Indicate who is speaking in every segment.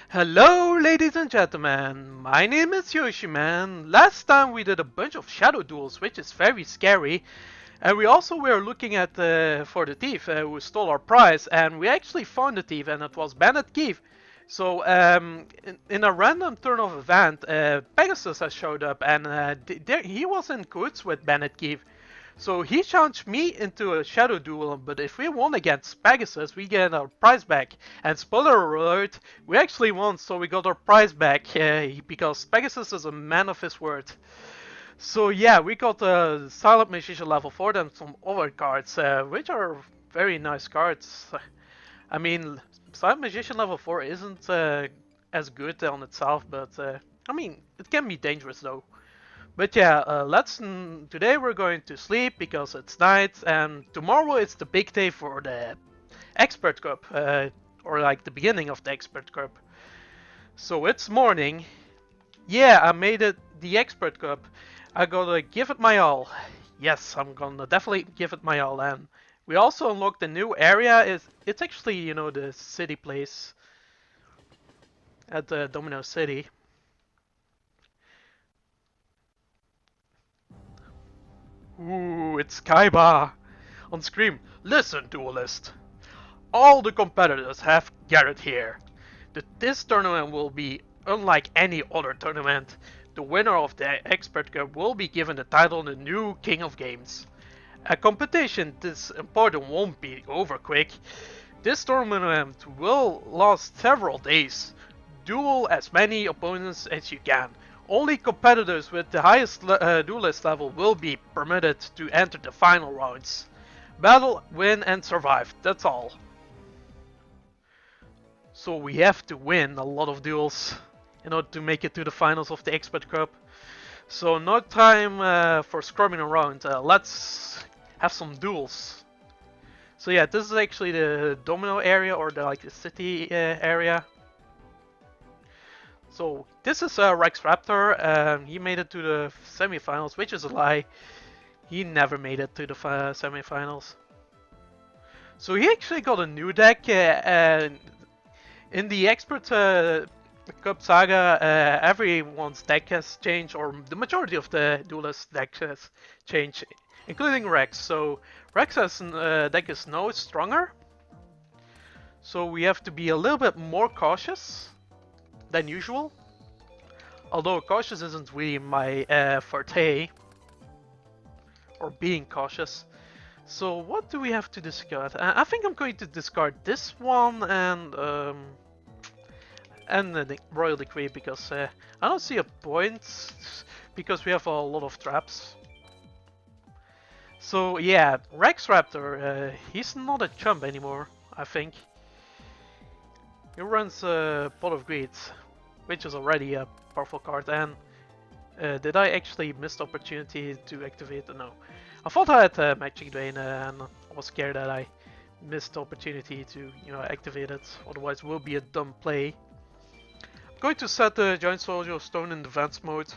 Speaker 1: Hello, ladies and gentlemen. My name is Yoshiman. Last time we did a bunch of shadow duels, which is very scary. And we also were looking at for the thief who stole our prize, and we actually found the thief, and it was Bandit Keith. So in a random turn of event, Pegasus has showed up, and he was in cahoots with Bandit Keith. So he challenged me into a shadow duel, but if we won against Pegasus, we get our prize back. And spoiler alert, we actually won, so we got our prize back, because Pegasus is a man of his word. So yeah, we got a Silent Magician level 4 and some other cards, which are very nice cards. I mean, Silent Magician level 4 isn't as good on itself, but I mean, it can be dangerous though. But yeah, today we're going to sleep because it's night, and tomorrow it's the big day for the Expert Cup, or like the beginning of the Expert Cup. So it's morning. Yeah, I made it the Expert Cup. I gotta give it my all. Yes, I'm gonna definitely give it my all. And we also unlocked a new area. It's actually, you know, the city place at the Domino City. Ooh, it's Kaiba! On screen, listen, duelist! All the competitors have gathered here. This tournament will be unlike any other tournament. The winner of the Expert Cup will be given the title the new King of Games. A competition this important won't be over quick. This tournament will last several days. Duel as many opponents as you can. Only competitors with the highest duelist level will be permitted to enter the final rounds. Battle, win and survive, that's all. So we have to win a lot of duels in order to make it to the finals of the Expert Cup. So no time for scrumming around, let's have some duels. So yeah, this is actually the Domino area, or the city area. So this is Rex Raptor. He made it to the semifinals, which is a lie. He never made it to the semifinals. So he actually got a new deck. In the Expert Cup Saga, everyone's deck has changed, or the majority of the duelist deck has changed, including Rex. So Rex's deck is now stronger. So we have to be a little bit more cautious than usual. Although cautious isn't really my forte, or being cautious. So what do we have to discard? I think I'm going to discard this one and the Royal Decree, because I don't see a point, because we have a lot of traps. So yeah, Rex Raptor, he's not a chump anymore, I think. He runs Pot of Greed, which is already a powerful card, and did I actually miss the opportunity to activate it? No. I thought I had Magic Drain, and I was scared that I missed the opportunity to, you know, activate it, otherwise it will be a dumb play. I'm going to set the Giant Soldier of Stone in defense mode,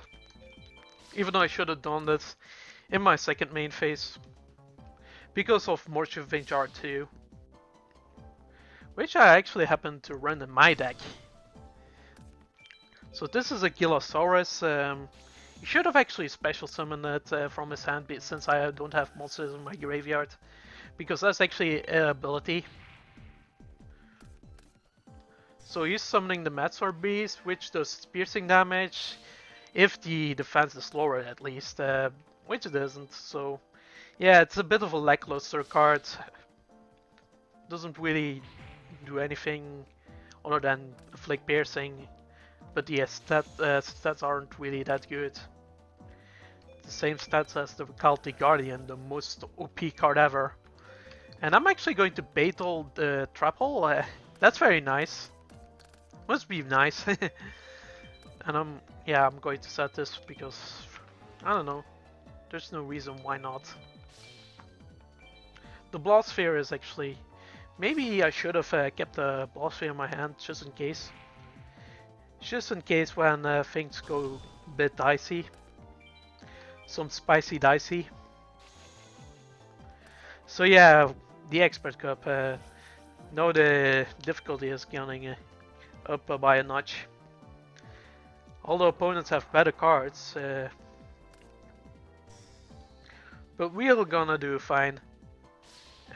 Speaker 1: even though I should have done this in my second main phase, because of Morshiv Venjar 2. Which I actually happen to run in my deck. So this is a Gillosaurus. He should have actually special summoned it from his hand, since I don't have monsters in my graveyard. Because that's actually an ability. So he's summoning the Matsor Beast, which does piercing damage, if the defense is lower at least, which it isn't. So yeah, it's a bit of a lackluster card. Doesn't really do anything other than inflict piercing, but the stats aren't really that good. The same stats as the Cultic Guardian, the most OP card ever. And I'm actually going to Beetle the Trap Hole. That's very nice. Must be nice. And I'm going to set this because I don't know. There's no reason why not. The Blast Sphere is actually. Maybe I should have kept the Blast Sphere in my hand just in case. Just in case when things go a bit dicey. Some spicy dicey. So yeah, the Expert Cup. Now the difficulty is getting up by a notch. All the opponents have better cards, but we're gonna do fine.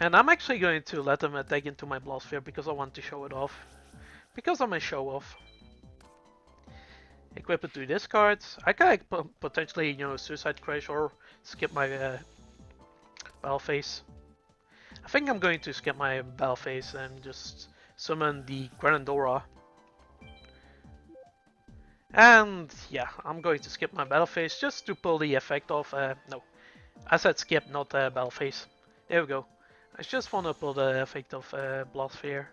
Speaker 1: And I'm actually going to let them attack into my Blastsphere because I want to show it off. Because I'm a show off. Equip it to this card. I can potentially, you know, Suicide Crash or skip my Battle Phase. I think I'm going to skip my Battle Phase and just summon the Granadora. And yeah, I'm going to skip my Battle Phase just to pull the effect of, no, I said skip, not Battle Phase. There we go. I just want to pull the effect of Blastsphere.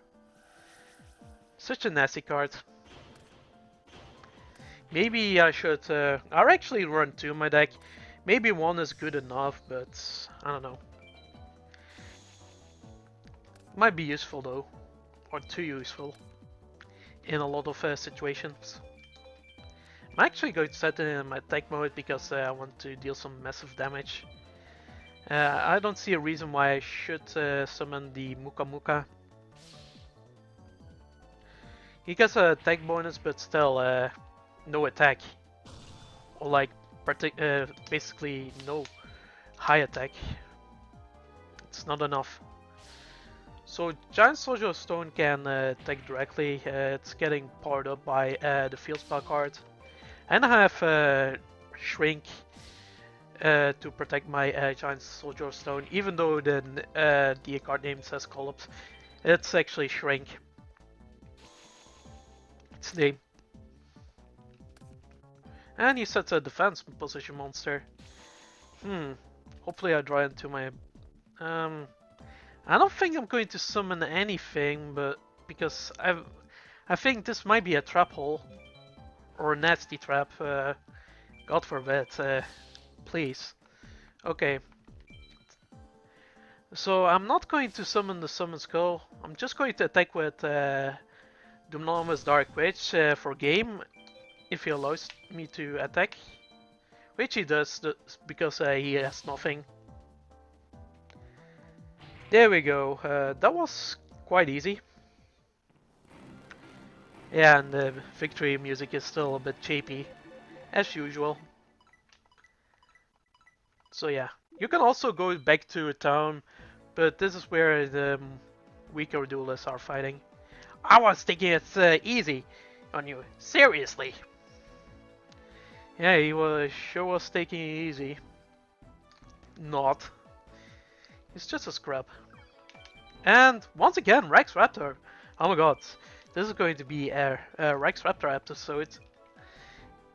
Speaker 1: Such a nasty card. Maybe I should, I'll actually run 2 in my deck. Maybe 1 is good enough, but I don't know. Might be useful though, or too useful in a lot of situations. I'm actually going to set it in my attack mode because I want to deal some massive damage. I don't see a reason why I should summon the Muka Muka. He gets an attack bonus, but still no attack. Or like basically no high attack. It's not enough. So Giant Soldier of Stone can attack directly. It's getting powered up by the field spell card. And I have Shrink to protect my Giant Soldier of Stone, even though the card name says Collapse. It's actually Shrink. Its name. And he sets a defense position monster. Hopefully I draw into my... I don't think I'm going to summon anything, but because I think this might be a trap hole. Or a nasty trap. God forbid. Please. Okay. So I'm not going to summon the Summon Skull. I'm just going to attack with Dumnomus Dark Witch for game. If he allows me to attack. Which he does because he has nothing. There we go. That was quite easy. Yeah, and the victory music is still a bit chapy, as usual. So yeah, you can also go back to a town, but this is where the weaker duelists are fighting. I was thinking it's easy on you, seriously. Yeah, he sure was taking it easy. Not. He's just a scrub. And once again, Rex Raptor. Oh my god. This is going to be a Rex Raptor episode.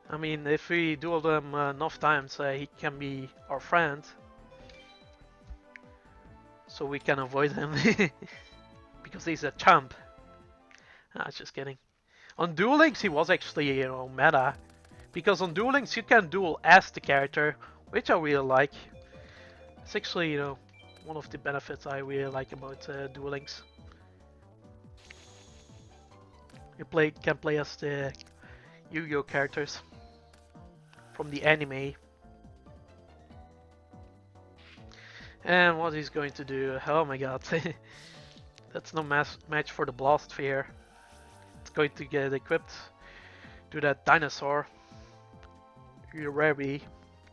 Speaker 1: I mean, if we duel them enough times, he can be our friend. So we can avoid him. Because he's a chump. Ah, just kidding. On Duel Links, he was actually, you know, meta. Because on Duel Links, you can duel as the character, which I really like. It's actually, you know, one of the benefits I really like about Duel Links. You can play as the Yu-Gi-Oh characters from the anime. And what he's going to do, oh my god, that's no match for the Blastsphere. It's going to get equipped to that dinosaur. Urabi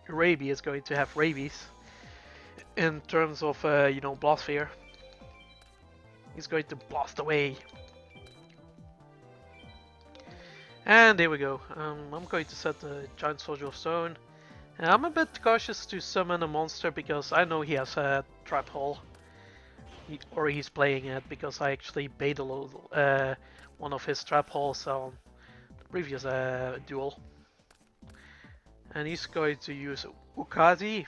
Speaker 1: is going to have rabies in terms of, you know, Blastsphere. He's going to blast away. And there we go. I'm going to set the Giant Soldier of Stone. And I'm a bit cautious to summon a monster because I know he has a trap hole. Or he's playing it because I actually baited one of his trap holes on the previous duel. And he's going to use Ukazi.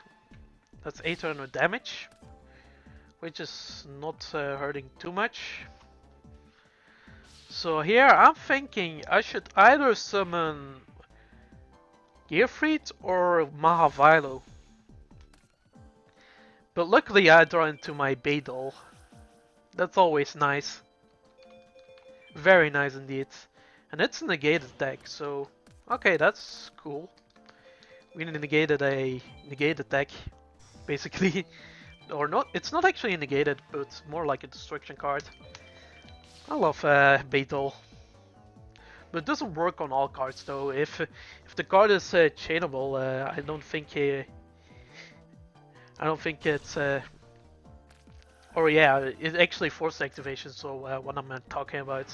Speaker 1: That's 800 damage. Which is not hurting too much. So here I'm thinking I should either summon Gearfried or Mahavilo. But luckily I draw into my Beidol. That's always nice. Very nice indeed. And it's a negated attack, so okay, that's cool. We negated a negate attack, basically. Or not, it's not actually a negated, but more like a destruction card. I love Beidol. But it doesn't work on all cards though. If the card is chainable, I don't think it's or yeah, it actually forced activation. So what I'm talking about,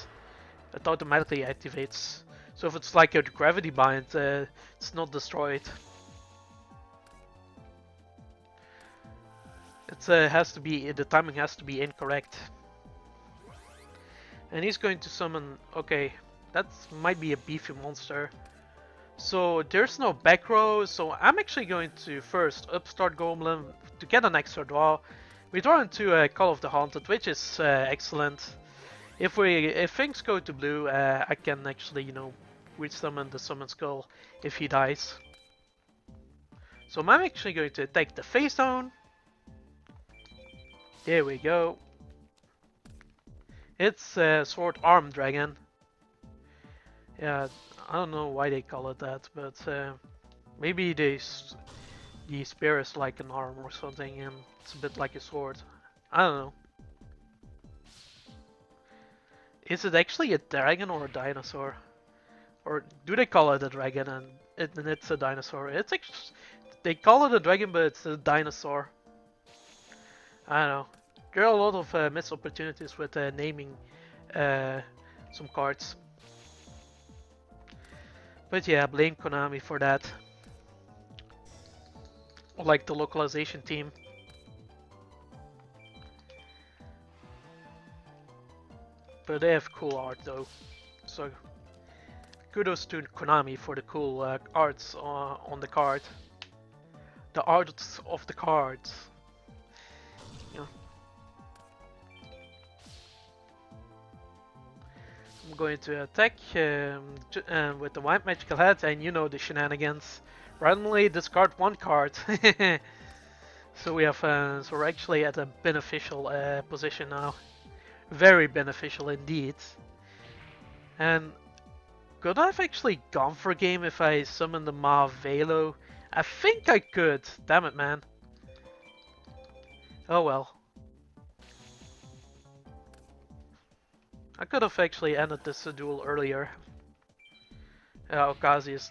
Speaker 1: it automatically activates. So if it's like a gravity bind, it's not destroyed. It has to be, the timing has to be incorrect. And he's going to summon, okay, that might be a beefy monster. So there's no back row, so I'm actually going to first upstart Goblin to get an extra draw. We draw into a Call of the Haunted, which is excellent. If things go to blue, I can actually, you know, re-summon the Summon Skull if he dies. So I'm actually going to attack the face zone. There we go. It's Sword Arm Dragon. Yeah, I don't know why they call it that, but maybe the spear is like an arm or something, and it's a bit like a sword. I don't know. Is it actually a dragon or a dinosaur? Or do they call it a dragon and it's a dinosaur? It's actually, they call it a dragon, but it's a dinosaur. I don't know. There are a lot of missed opportunities with naming some cards. But yeah, blame Konami for that. Like the localization team. But they have cool art though. So kudos to Konami for the cool arts on the card. The arts of the cards. Yeah. I'm going to attack with the White Magical Head, and you know the shenanigans. Randomly discard one card. So we have, so we're actually at a beneficial position now. Very beneficial indeed. And could I have actually gone for a game if I summoned the Velo? I think I could. Damn it, man. Oh well. I could have actually ended this duel earlier. Okazi is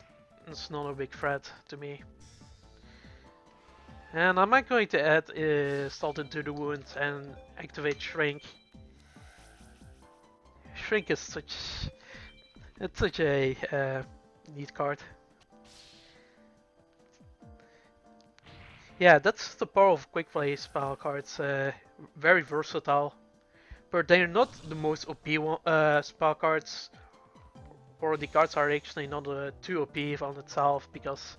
Speaker 1: not a big threat to me. And I'm not going to add Salt into the Wound and activate Shrink. Shrink is such a neat card. Yeah, that's the power of quick play spell cards. Very versatile, but they're not the most OP spell cards, or the cards are actually not too OP on itself because,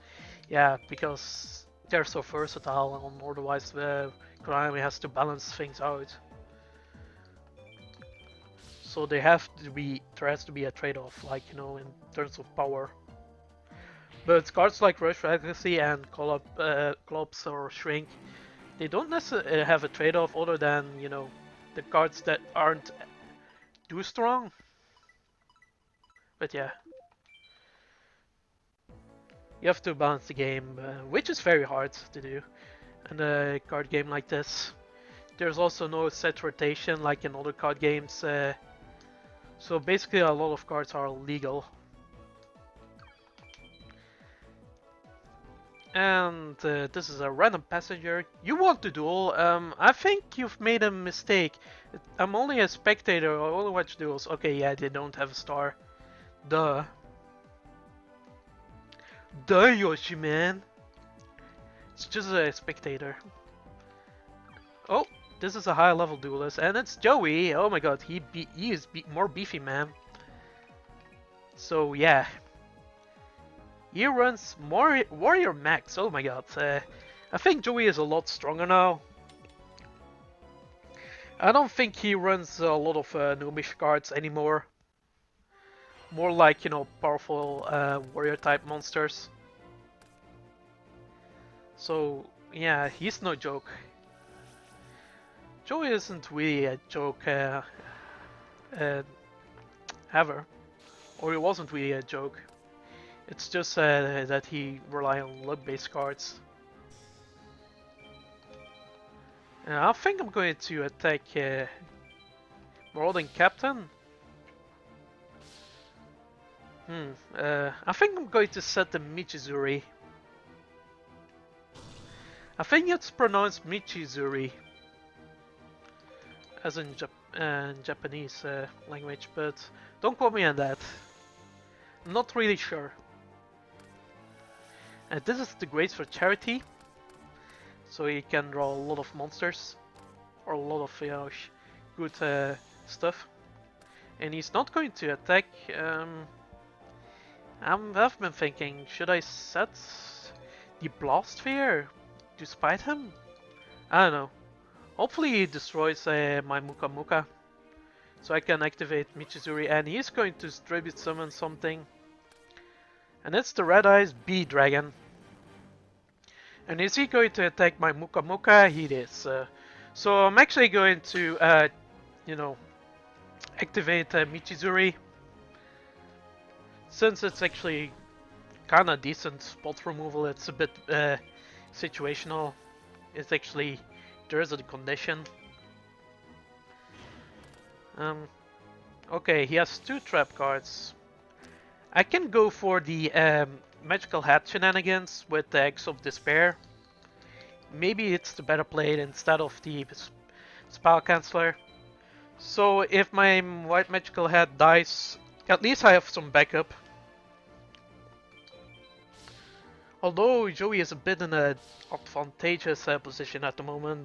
Speaker 1: yeah, because they're so versatile, and otherwise Konami has to balance things out. So there has to be a trade-off, like, you know, in terms of power. But cards like Rush Legacy and Collapse or Shrink, they don't necessarily have a trade-off other than, you know, the cards that aren't too strong. But yeah, you have to balance the game, which is very hard to do in a card game like this. There's also no set rotation like in other card games, so basically a lot of cards are legal. And this is a random passenger. You want to duel? I think you've made a mistake. I'm only a spectator. I only watch duels. Okay, yeah, they don't have a star. Duh. Duh, Yoshi, man. It's just a spectator. Oh, this is a high level duelist, and it's Joey. Oh my god, he is more beefy, man. So yeah. He runs more Warrior Max, oh my god. I think Joey is a lot stronger now. I don't think he runs a lot of noobish cards anymore. More like, you know, powerful warrior type monsters. So yeah, he's no joke. Joey isn't really a joke ever. Or he wasn't really a joke. It's just that he relies on luck-based cards. I think I'm going to attack Marauding Captain. I think I'm going to set the Michizuri. I think it's pronounced Michizuri, as in Japanese language, but don't quote me on that. I'm not really sure. This is the grades for charity, so you can draw a lot of monsters, or a lot of good stuff. And he's not going to attack. I've been thinking, should I set the Blast Sphere to spite him? I don't know. Hopefully he destroys my Muka Muka, so I can activate Michizuri, and he's going to tribute summon something. And it's the Red Eyes Bee Dragon. And is he going to attack my Muka Muka? He is. So I'm actually going to, activate Michizuri. Since it's actually kinda decent spot removal, it's a bit situational. It's actually, there is a condition. Okay, he has 2 trap cards. I can go for the Magical Hat shenanigans with the Eggs of Despair. Maybe it's the better play instead of the Spell Canceller. So if my White Magical Hat dies, at least I have some backup. Although Joey is a bit in an advantageous position at the moment,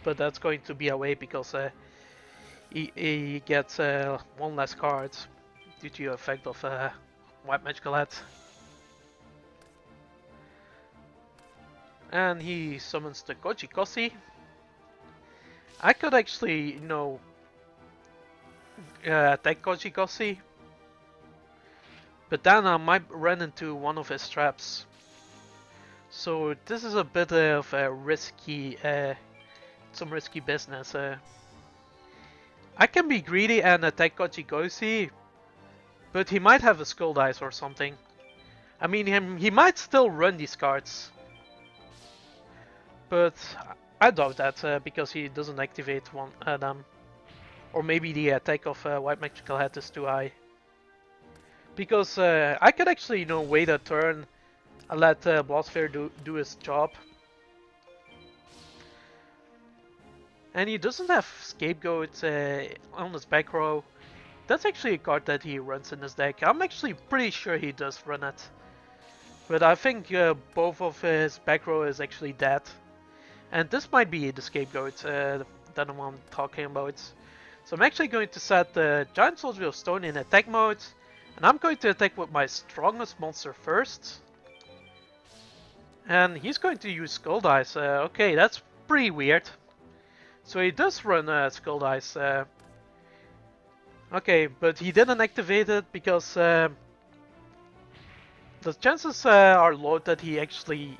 Speaker 1: but that's going to be away because he gets 1 less card due to the effect of White Magical Hat. And he summons the Koji Kosi. I could actually, attack Koji Kosi, but then I might run into one of his traps. So this is a bit of a risky, some risky business. I can be greedy and attack Koji Kosi, but he might have a Skull Dice or something. I mean, he might still run these cards, but I doubt that because he doesn't activate one them. Or maybe the attack of White Magical Hat is too high. Because I could actually, wait a turn and let Blast Sphere do his job. And he doesn't have Scapegoat on his back row. That's actually a card that he runs in his deck. I'm actually pretty sure he does run it. But I think both of his back row is actually dead. And this might be the Scapegoat that I'm talking about. So I'm actually going to set the Giant Soldier of Stone in attack mode. And I'm going to attack with my strongest monster first. And he's going to use Skull Dice. Okay, that's pretty weird. So he does run Skull Dice. Okay, but he didn't activate it because the chances are low that he actually,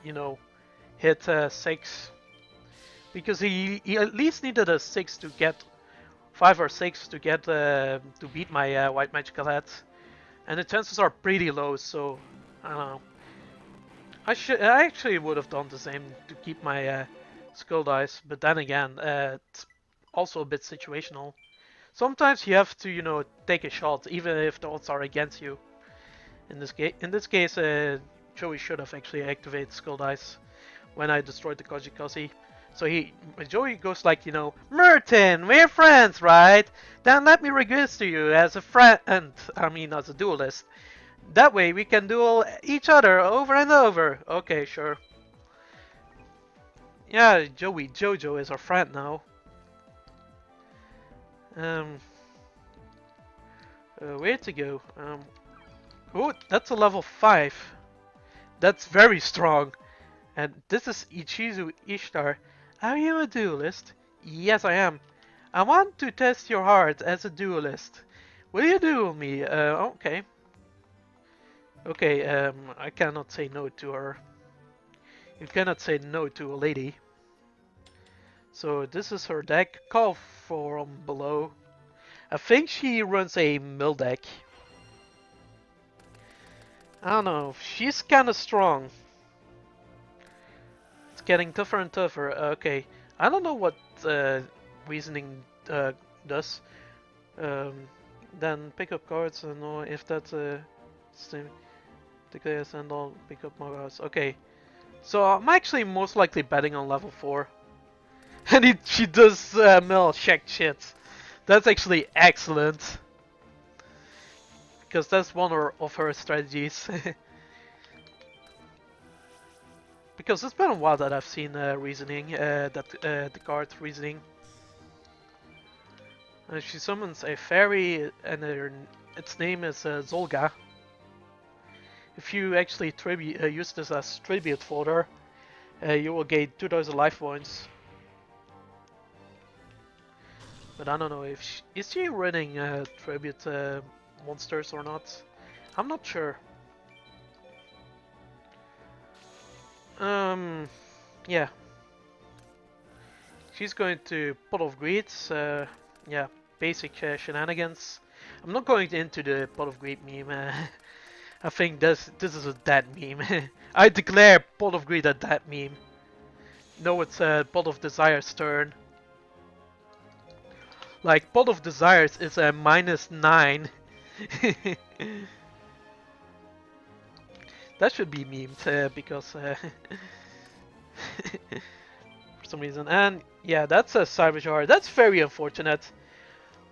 Speaker 1: hit 6. Because he at least needed a 6 to get 5 or 6 to get to beat my White Magical Hat, and the chances are pretty low. So I don't know. I actually would have done the same to keep my Skull Dice, but then again, it's also a bit situational. Sometimes you have to take a shot even if the odds are against you. In this case, Joey should have actually activated Skull Dice when I destroyed the Koji Kosi. So Joey goes like, Merton, we're friends, right? Then let me register you as a friend, I mean as a duelist. That way we can duel each other over and over. Okay, sure. Yeah, Jojo is our friend now. Where to go? Oh, that's a level 5. That's very strong. And this is Ichizu Ishtar. Are you a duelist? Yes, I am. I want to test your heart as a duelist. Will you duel me? Okay. Okay, I cannot say no to her. You cannot say no to a lady. So this is her deck. Call from below. I think she runs a mill deck. I don't know. She's kind of strong. It's getting tougher and tougher. Okay. I don't know what reasoning does. Then pick up cards. I don't know if that's Steam, declare and I'll pick up more cards. Okay, so I'm actually most likely betting on level 4. And she does mill check shit. That's actually excellent. Because that's one of her strategies. Because it's been a while that I've seen reasoning, the card reasoning. She summons a fairy, and its name is Zolga. If you actually use this as tribute fodder, you will gain 2000 life points. But I don't know if is she running tribute monsters or not. I'm not sure. Yeah. She's going to Pot of Greed. Yeah, basic shenanigans. I'm not going into the Pot of Greed meme. I think this is a dead meme. I declare Pot of Greed a dead meme. No, it's Pot of Desire's turn. Like, Pot of Desires is a -9. That should be memed because for some reason. And yeah, that's a Cyberjar. That's very unfortunate.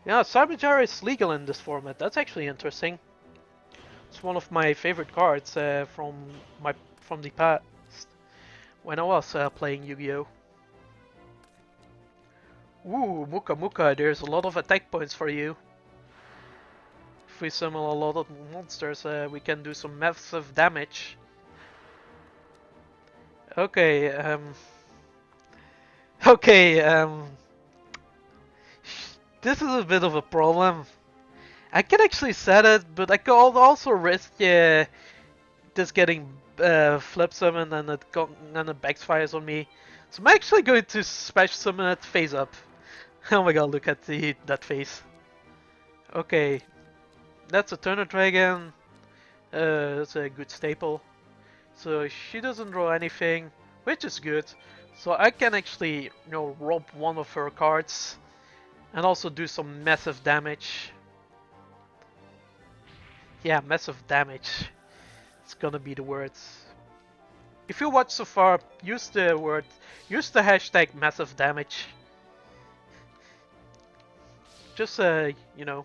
Speaker 1: Yeah, Cyberjar is legal in this format. That's actually interesting. It's one of my favorite cards from the past when I was playing Yu-Gi-Oh. Ooh, Muka Muka, there's a lot of attack points for you. If we summon a lot of monsters, we can do some massive damage. Okay, this is a bit of a problem. I can actually set it, but I could also risk this getting flip summoned and it backfires on me. So I'm actually going to special summon it face up. Oh my god, look at that face. Okay, that's a Turner Dragon. That's a good staple. So she doesn't draw anything, which is good. So I can actually, rob one of her cards and also do some massive damage. Yeah, massive damage. It's gonna be the words. If you watch so far, use the hashtag massive damage. Just, you know.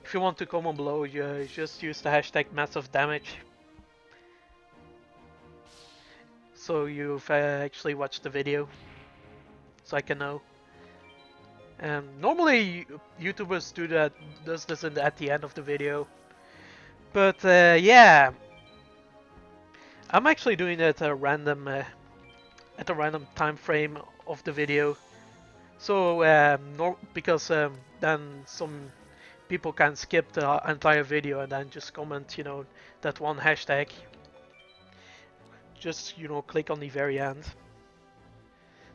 Speaker 1: If you want to comment below, you just use the hashtag massive damage. So you've actually watched the video. So I can know. Normally YouTubers does this at the end of the video. But yeah. I'm actually doing it at a random time frame of the video. So because then some people can skip the entire video and then just comment, that one hashtag. Just, click on the very end.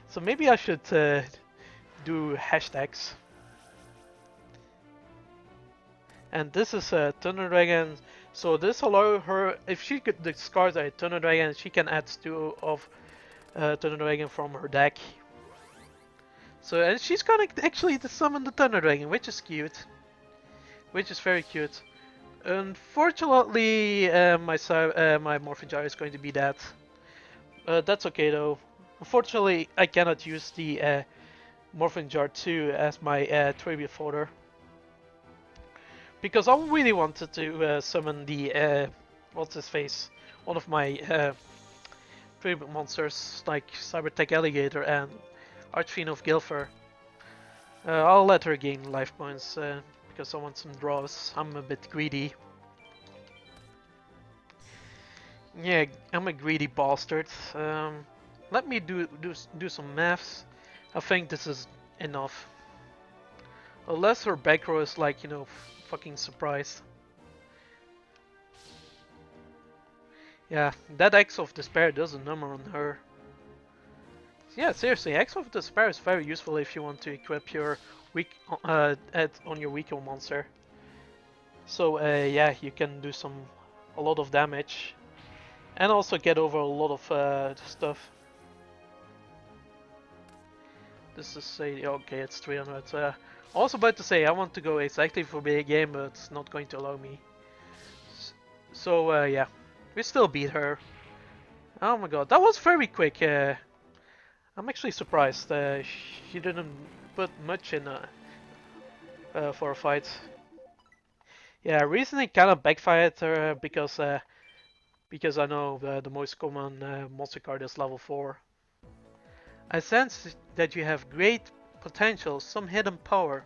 Speaker 1: So maybe I should do hashtags. And this is a Thunder Dragon. So this allows her, if she could discard a Thunder Dragon, she can add 2 of Thunder Dragon from her deck. So and she's gonna actually summon the Thunder Dragon, which is cute. Which is very cute. Unfortunately, my Morphin Jar is going to be dead. That's okay though. Unfortunately, I cannot use the Morphin Jar 2 as my tribute fodder. Because I really wanted to summon the, what's his face? One of my tribute monsters, like Cybertech Alligator and Archfiend of Gilfer. I'll let her gain life points because I want some draws. I'm a bit greedy. Yeah, I'm a greedy bastard. Let me do some maths. I think this is enough. Unless her back row is like, fucking surprised. Yeah, that Axe of Despair does a number on her. Yeah, seriously, Axe of Despair is very useful if you want to equip your on your weaker monster. So yeah, you can do a lot of damage, and also get over a lot of stuff. This is okay, it's 300. I was about to say I want to go exactly for big game, but it's not going to allow me. So yeah, we still beat her. Oh my god, that was very quick. I'm actually surprised. She didn't put much in for a fight. Yeah, recently kind of backfired because I know the most common monster card is level 4. I sense that you have great potential, some hidden power.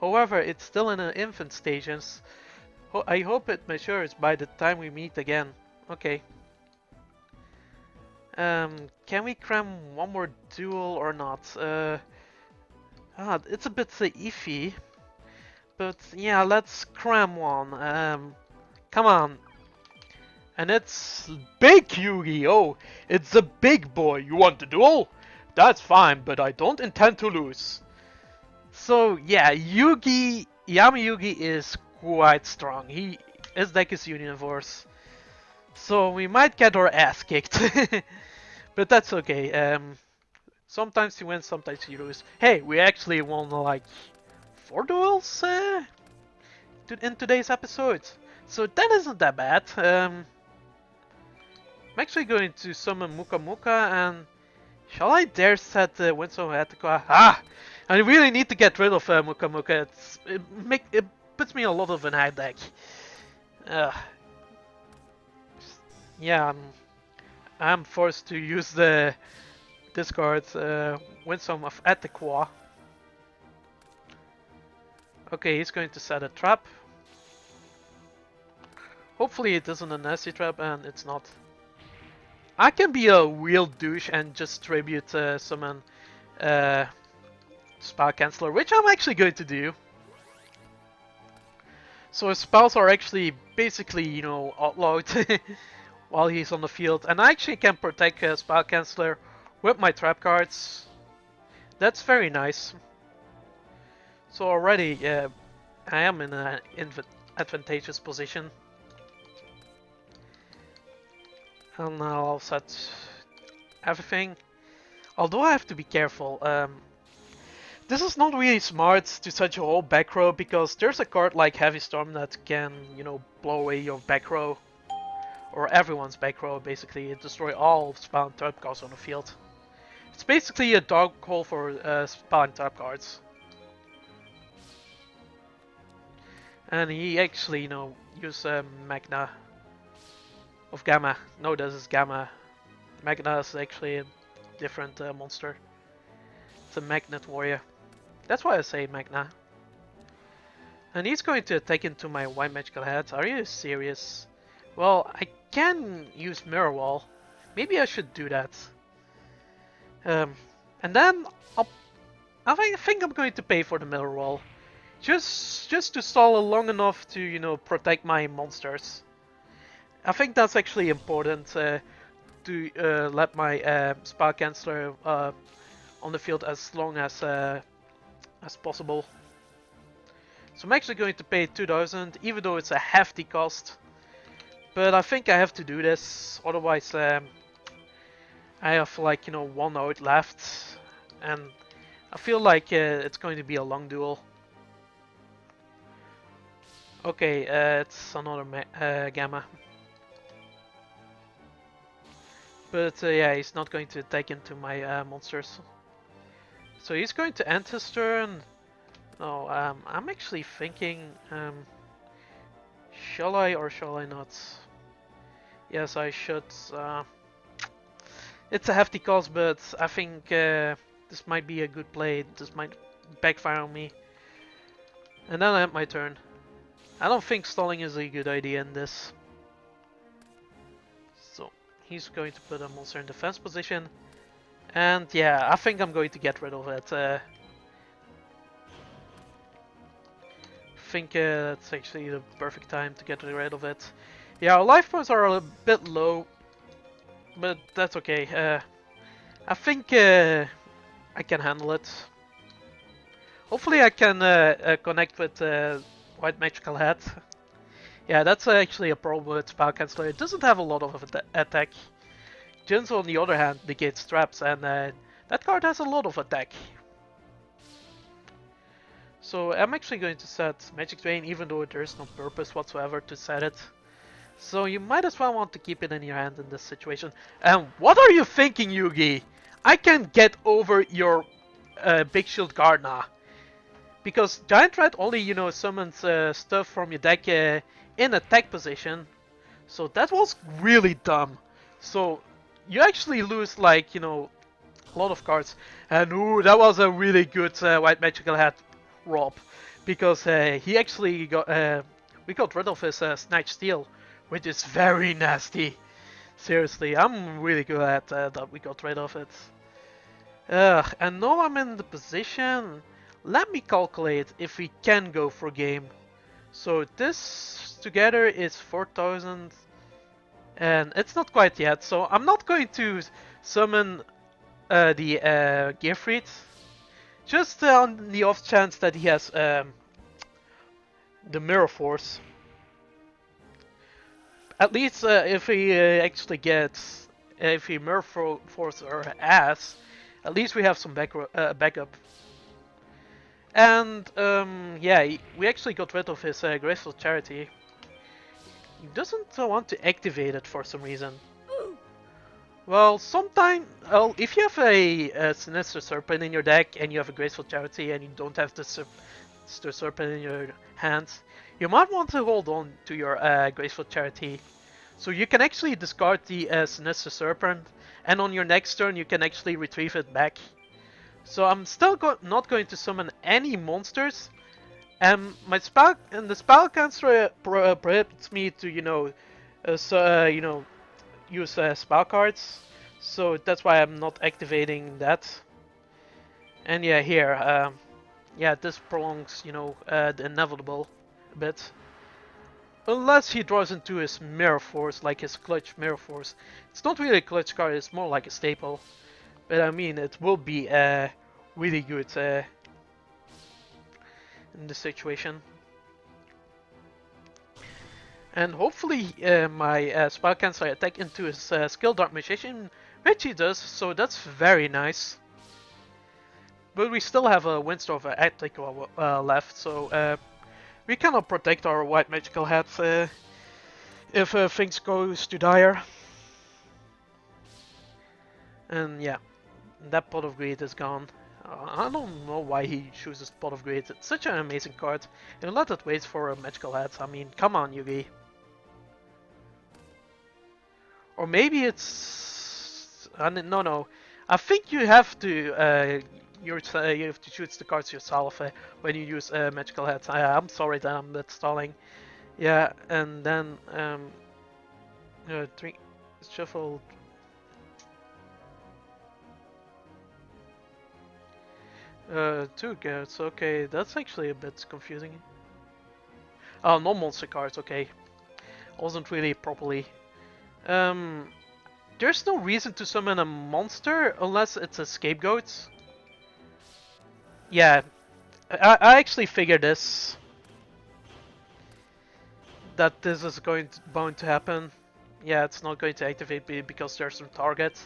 Speaker 1: However, it's still in an infant stages. I hope it matures by the time we meet again. Okay. Can we cram one more duel or not? It's a bit iffy. But yeah, let's cram one. Come on. And it's big Yugi. Oh, it's a big boy. You want to duel? That's fine, but I don't intend to lose. So yeah, Yami Yugi is quite strong. His deck is Universe. So we might get our ass kicked. But that's okay. Sometimes you win, sometimes you lose. Hey, we actually won like 4 duels in today's episode. So that isn't that bad. I'm actually going to summon Muka Muka, and shall I dare set Winsome Attica? I really need to get rid of Muka Muka. It puts me a lot of an high deck. Yeah, I'm forced to use the discard Winsome of Attica. Okay, he's going to set a trap. Hopefully it isn't a nasty trap, and it's not. I can be a real douche and just tribute summon Spell Canceller, which I'm actually going to do. So his spells are actually basically, outlawed while he's on the field. And I actually can protect Spell Canceller with my trap cards. That's very nice. So already I am in an advantageous position. And I'll set everything. Although I have to be careful. This is not really smart to set your whole back row, because there's a card like Heavy Storm that can, blow away your back row. Or everyone's back row, basically. It destroys all spell and trap cards on the field. It's basically a dog hole for spell and trap cards. And he actually, used Magna of Gamma. No, this is Gamma. Magna is actually a different monster. It's a Magnet Warrior. That's why I say Magna. And he's going to attack into my White Magical Head. Are you serious? Well, I can use Mirror Wall. Maybe I should do that. And then I think I'm going to pay for the Mirror Wall. Just to stall long enough to, protect my monsters. I think that's actually important to let my Spell Canceller on the field as long as possible. So I'm actually going to pay 2,000, even though it's a hefty cost. But I think I have to do this, otherwise I have like 1 out left, and I feel like it's going to be a long duel. Okay, it's another Gamma. But yeah, he's not going to attack into my monsters. So he's going to end his turn. No, I'm actually thinking, shall I or shall I not? Yes, I should. It's a hefty cost, but I think this might be a good play. This might backfire on me. And then I end my turn. I don't think stalling is a good idea in this. So he's going to put a monster in defense position. And yeah, I think I'm going to get rid of it. I think that's actually the perfect time to get rid of it. Yeah, our life points are a bit low, but that's okay. I think I can handle it. Hopefully I can connect with White Magical Head. Yeah, that's actually a problem with Spell Canceller. It doesn't have a lot of attack. Jinzo, on the other hand, negates traps, and that card has a lot of attack. So I'm actually going to set Magic Drain, even though there's no purpose whatsoever to set it. So you might as well want to keep it in your hand in this situation. And what are you thinking, Yugi? I can get over your Big Shield Guard now. Because Giant Rat only, summons stuff from your deck in attack position. So that was really dumb. So you actually lose, like, a lot of cards. And ooh, that was a really good White Magical Hat rob. Because he actually got, we got rid of his Snatch Steel, which is very nasty. Seriously, I'm really glad that we got rid of it. And now I'm in the position. Let me calculate if we can go for game. So this together is 4,000. And it's not quite yet, so I'm not going to summon the Gearfried. Just on the off chance that he has the Mirror Force. At least if he actually gets, if he Mirror Force our ass, at least we have some backup. And yeah, we actually got rid of his Graceful Charity. He doesn't want to activate it for some reason. Well, if you have a Sinister Serpent in your deck and you have a Graceful Charity and you don't have the Sinister Serpent in your hands, you might want to hold on to your Graceful Charity. So you can actually discard the Sinister Serpent, and on your next turn you can actually retrieve it back. So I'm still not going to summon any monsters, and the spell cancel prohibits me to use spell cards, so that's why I'm not activating that. And yeah, here, yeah, this prolongs, the inevitable a bit. Unless he draws into his Mirror Force, like his Clutch Mirror Force. It's not really a clutch card, it's more like a staple. But I mean, it will be really good in this situation. And hopefully my spell cancel attack into his skill Dark Magician, which he does, so that's very nice. But we still have a Windstorm attack left, so we cannot protect our White Magical Hat if things goes to dire. And yeah, that Pot of Greed is gone. I don't know why he chooses Pot of Greed. It's such an amazing card. And let it wait for a Magical Hat. I mean, come on, Yugi. Or maybe it's... no. I think you have to you have to choose the cards yourself when you use Magical Hats. I'm sorry that I'm a bit stalling. Yeah, and then shuffle. Two cards. Okay, that's actually a bit confusing. Oh, no monster cards. Okay, wasn't really properly. There's no reason to summon a monster unless it's a scapegoat. Yeah, I actually figured this. That this is bound to happen. Yeah, it's not going to activate because there's some target.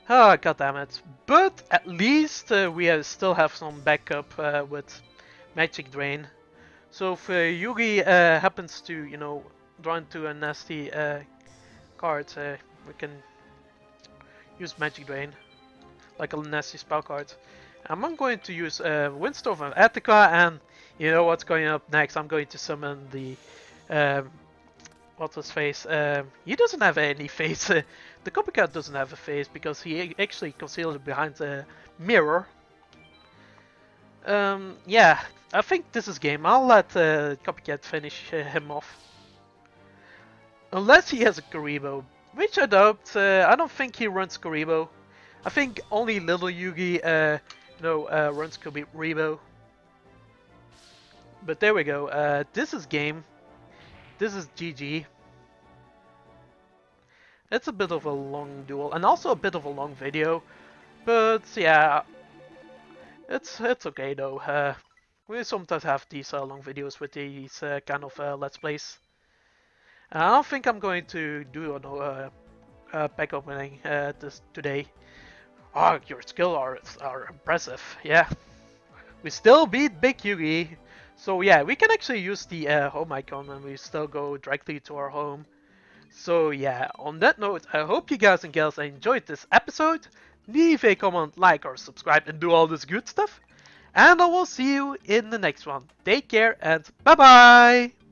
Speaker 1: Ah, god damn it. But at least we still have some backup with Magic Drain. So if Yugi happens to, draw into a nasty card, we can use Magic Drain. Like a nasty spell card. I'm going to use Windstorm of Attica, and you know what's going up next. I'm going to summon the what's his face? He doesn't have any face. The copycat doesn't have a face because he actually concealed it behind the mirror. Yeah, I think this is game. I'll let copycat finish him off. Unless he has a Karibo, which I doubt. I don't think he runs Karibo. I think only little Yugi runs Karibo. But there we go. This is game. This is GG. It's a bit of a long duel and also a bit of a long video, but yeah, it's okay though. We sometimes have these long videos with these kind of let's plays. I don't think I'm going to do a pack opening today. Oh, your skills are impressive, yeah. We still beat Big Yugi. So yeah, we can actually use the home icon and we still go directly to our home. So yeah, on that note, I hope you guys and gals enjoyed this episode. Leave a comment, like, or subscribe and do all this good stuff. And I will see you in the next one. Take care and bye bye!